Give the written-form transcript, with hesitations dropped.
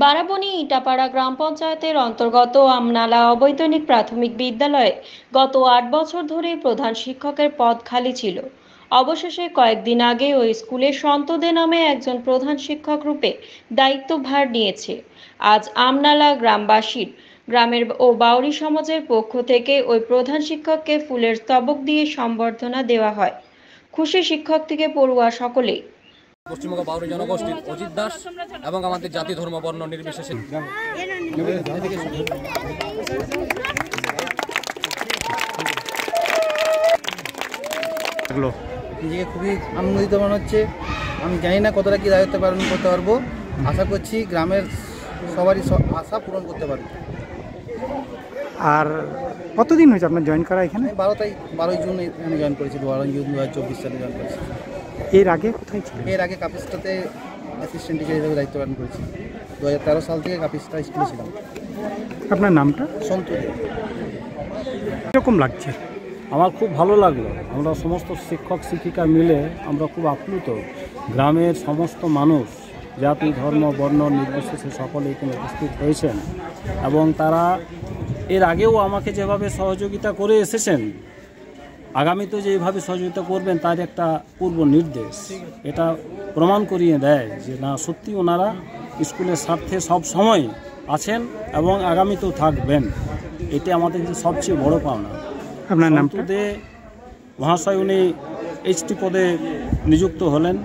বারাবণী ইটাপাড়া গ্রাম পঞ্চায়েতের অন্তর্গত আমনালা অবৈতনিক প্রাথমিক বিদ্যালয়ে গত ৮ বছর ধরে প্রধান শিক্ষকের পদ খালি ছিল। অবশেষে কয়েকদিন আগে ওই স্কুলে সন্তদে নামে একজন প্রধান শিক্ষক রূপে দায়িত্বভার নিয়েছে। আজ আমনালা গ্রামবাসীর গ্রামের ও বাউরি সমাজের পক্ষ থেকে ওই প্রধান শিক্ষককে ফুলের স্তবক দিয়ে সম্বর্ধনা দেওয়া হয়। খুশি শিক্ষক থেকে পড়ুয়া সকলেই। পশ্চিমবঙ্গ বাউরি জনগোষ্ঠীর অজিত দাস এবং আমাদের জাতি ধর্ম বর্ণ নির্বিশেষে নিজেকে খুবই আনন্দিত মনে হচ্ছে। আমি জানি না কতটা কি দায়িত্ব পালন করতে পারবো। আশা করছি গ্রামের সবারই আশা পূরণ করতে পারবো। আর কতদিন হয়েছে আপনার জয়েন করা এখানে? 12ই জুন আমি জয়েন করেছি, 12ই জুন 2024 সালে জয়েন করেছি। এর আগে কোথায় ছিল? এর আগে কাপিস্টাতে অ্যাসিস্ট্যান্ট টিচার হিসেবে দায়িত্ব পালন করেছি। 2013 সাল থেকে কাপিস্টা স্কুলে ছিলাম। আপনার নামটা? সন্তু। কীরকম লাগছে? আমার খুব ভালো লাগলো। আমরা সমস্ত শিক্ষক শিক্ষিকা মিলে আমরা খুব আপ্লুত। গ্রামের সমস্ত মানুষ জাতি ধর্ম বর্ণ নির্বিশেষে সকলে এখানে উপস্থিত হয়েছেন এবং তারা এর আগেও আমাকে যেভাবে সহযোগিতা করে এসেছেন, আগামীতেও যেভাবে সহযোগিতা করবেন তার একটা পূর্ব নির্দেশ। এটা প্রমাণ করিয়ে দেয় যে না, সত্যি ওনারা স্কুলের স্বার্থে সব সময় আছেন এবং আগামীতেও থাকবেন। এটা আমাদের সবচেয়ে বড় পাওনা। আপনার নামটা? মহাশয় উনি এইচটি পদে নিযুক্ত হলেন।